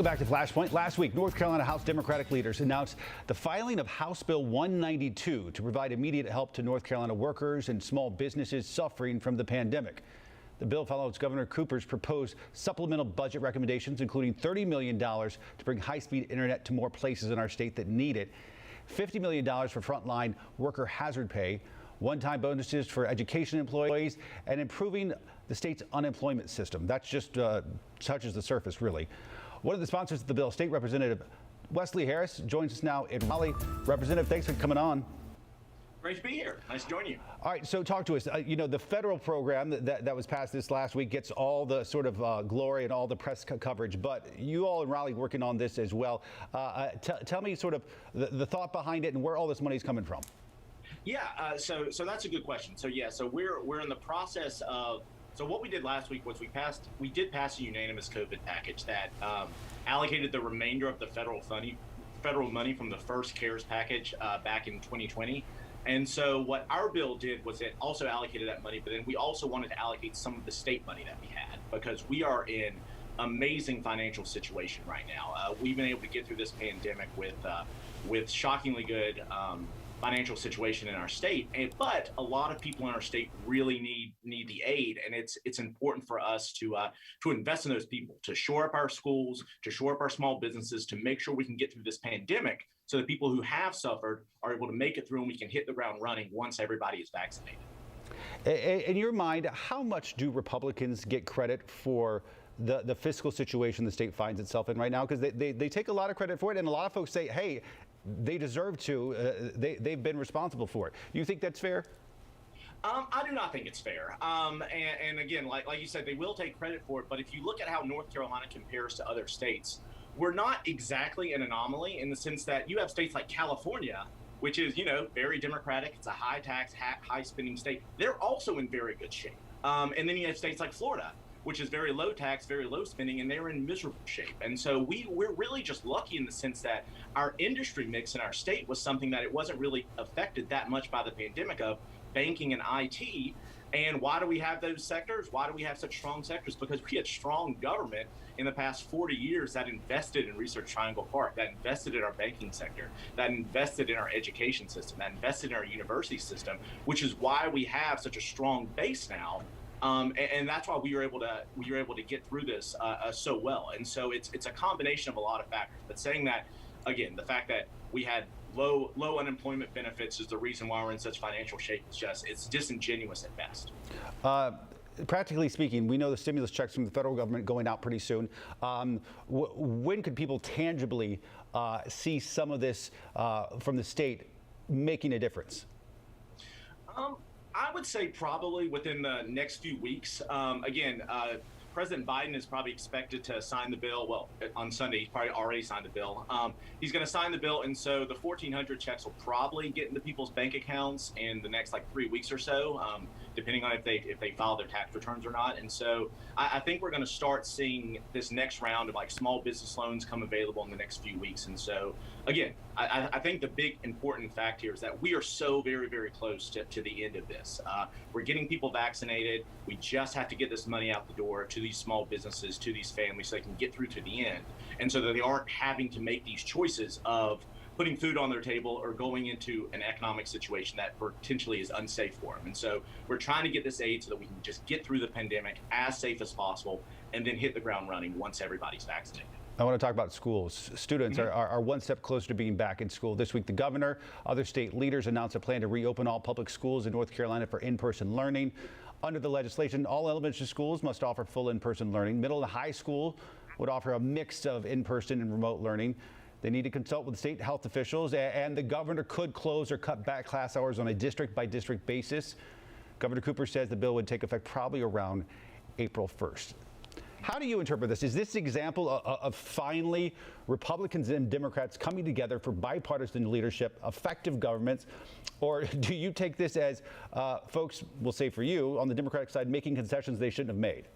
Go back to Flashpoint. Last week, North Carolina House Democratic leaders announced the filing of House Bill 192 to provide immediate help to North Carolina workers and small businesses suffering from the pandemic. The bill follows Governor Cooper's proposed supplemental budget recommendations, including $30 million to bring high-speed internet to more places in our state that need it, $50 million for frontline worker hazard pay, one-time bonuses for education employees, and improving the state's unemployment system. That's just touches the surface, really. One of the sponsors of the bill, State Representative Wesley Harris, joins us now in Raleigh. Representative, thanks for coming on. Great to be here. Nice to join you. All right, so talk to us. You know, the federal program that was passed this last week gets all the sort of glory and all the press coverage, but you all in Raleigh working on this as well. Tell me sort of the thought behind it and where all this money is coming from. Yeah, so that's a good question. So we're in the process of. So what we did last week was we did pass a unanimous COVID package that allocated the remainder of the federal money from the first CARES package back in 2020. And so what our bill did was it also allocated that money, but then we also wanted to allocate some of the state money that we had because we are in amazing financial situation right now. We've been able to get through this pandemic with shockingly good financial situation in our state, but a lot of people in our state really need the aid, and it's important for us to invest in those people, to shore up our schools, to shore up our small businesses, to make sure we can get through this pandemic so that people who have suffered are able to make it through and we can hit the ground running once everybody is vaccinated. In your mind, how much do Republicans get credit for the fiscal situation the state finds itself in right now? Because they take a lot of credit for it, and a lot of folks say, hey, they deserve to. They've been responsible for it. You think that's fair? I do not think it's fair. And again, like you said, they will take credit for it. But if you look at how North Carolina compares to other states, we're not exactly an anomaly in the sense that you have states like California, which is, very Democratic. It's a high tax, high spending state. They're also in very good shape. And then you have states like Florida, which is very low tax, very low spending, and they're in miserable shape. And so we're really just lucky in the sense that our industry mix in our state was something that it wasn't really affected that much by the pandemic of banking and IT. And why do we have those sectors? Why do we have such strong sectors? Because we had strong government in the past 40 years that invested in Research Triangle Park, that invested in our banking sector, that invested in our education system, that invested in our university system, which is why we have such a strong base now. And that's why we were able to get through this so well. And so it's a combination of a lot of factors. But saying that, again, the fact that we had low unemployment benefits is the reason why we're in such financial shape. It's disingenuous at best. Practically speaking, we know the stimulus checks from the federal government going out pretty soon. When could people tangibly see some of this from the state making a difference? I would say probably within the next few weeks. President Biden is probably expected to sign the bill. Well, on Sunday, he's probably already signed the bill. He's going to sign the bill, and so the 1,400 checks will probably get into people's bank accounts in the next 3 weeks or so, depending on if they file their tax returns or not. And so I think we're going to start seeing this next round of small business loans come available in the next few weeks. And so again, I think the big important fact here is that we are so very, very close to the end of this. We're getting people vaccinated. We just have to get this money out the door to these small businesses, to these families, so they can get through to the end, and so that they aren't having to make these choices of putting food on their table or going into an economic situation that potentially is unsafe for them. And so we're trying to get this aid so that we can just get through the pandemic as safe as possible and then hit the ground running once everybody's vaccinated. I want to talk about schools. Students are one step closer to being back in school. This week, the governor, other state leaders announced a plan to reopen all public schools in North Carolina for in-person learning. Under the legislation, all elementary schools must offer full in-person learning. Middle and high school would offer a mix of in-person and remote learning. They need to consult with state health officials, and the governor could close or cut back class hours on a district-by-district basis. Governor Cooper says the bill would take effect probably around April 1st. How do you interpret this? Is this an example of finally Republicans and Democrats coming together for bipartisan leadership, effective governments, or do you take this as folks will say for you on the Democratic side making concessions they shouldn't have made?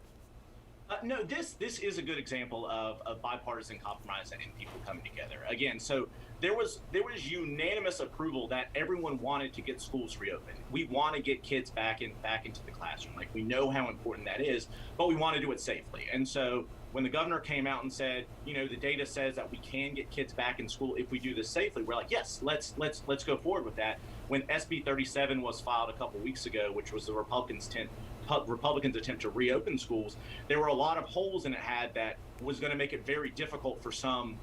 No, this is a good example of bipartisan compromise and people coming together. Again, so there was unanimous approval that everyone wanted to get schools reopened. We want to get kids back into the classroom. We know how important that is, but we want to do it safely. And so when the governor came out and said, the data says that we can get kids back in school if we do this safely, we're like, yes, let's go forward with that. When SB 37 was filed a couple weeks ago, which was the Republicans' attempt to reopen schools, there were a lot of holes in it that was going to make it very difficult for some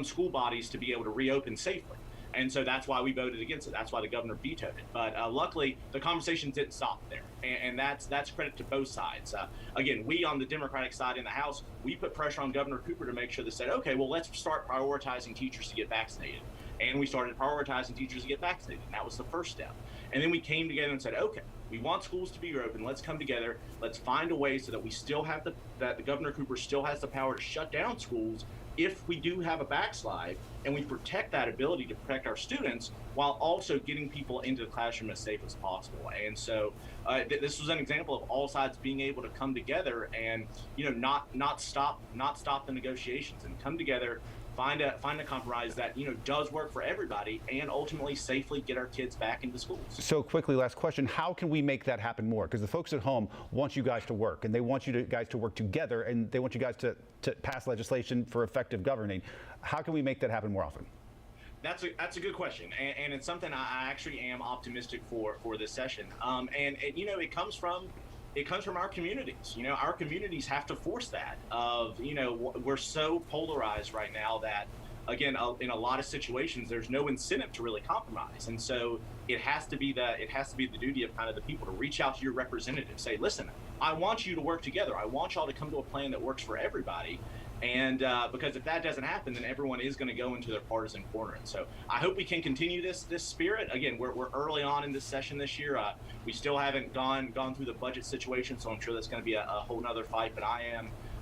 school bodies to be able to reopen safely. And so that's why we voted against it. That's why the governor vetoed it. But luckily, the conversation didn't stop there. And that's credit to both sides. Again, we on the Democratic side in the House, we put pressure on Governor Cooper to make sure they said, okay, well, let's start prioritizing teachers to get vaccinated. And we started prioritizing teachers to get vaccinated. And that was the first step. And then we came together and said, okay, we want schools to be open. Let's come together. Let's find a way so that we still have that the Governor Cooper still has the power to shut down schools if we do have a backslide, and we protect that ability to protect our students while also getting people into the classroom as safe as possible. And so this was an example of all sides being able to come together and not stop the negotiations and come together, find a compromise that does work for everybody, and ultimately safely get our kids back into schools. So quickly, last question: how can we make that happen more? Because the folks at home want you guys to work, and they want you guys to work together, and they want you guys to pass legislation for effective governing. How can we make that happen more often? That's a good question, and it's something I actually am optimistic for this session. And it comes from our communities. Our communities have to force that. We're so polarized right now that, again, in a lot of situations, there's no incentive to really compromise, and so it has to be the duty of kind of the people to reach out to your representatives, say, listen, I want you to work together. I want y'all to come to a plan that works for everybody. And because if that doesn't happen, then everyone is going to go into their partisan corner. And so I hope we can continue this spirit. Again, we're early on in this session this year. We still haven't gone through the budget situation, so I'm sure that's going to be a whole nother fight. But I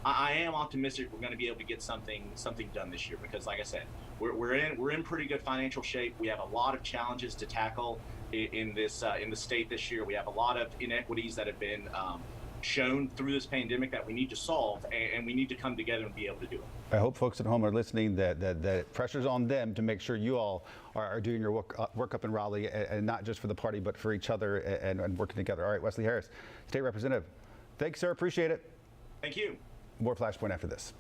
am optimistic we're going to be able to get something done this year, because, like I said, we're in pretty good financial shape. We have a lot of challenges to tackle in the state this year. We have a lot of inequities that have been shown through this pandemic that we need to solve, and we need to come together and be able to do it. I hope folks at home are listening, that pressure's on them to make sure you all are doing your work up in Raleigh, and not just for the party, but for each other, and working together. All right, Wesley Harris, State Representative. Thanks, sir. Appreciate it. Thank you. More Flashpoint after this.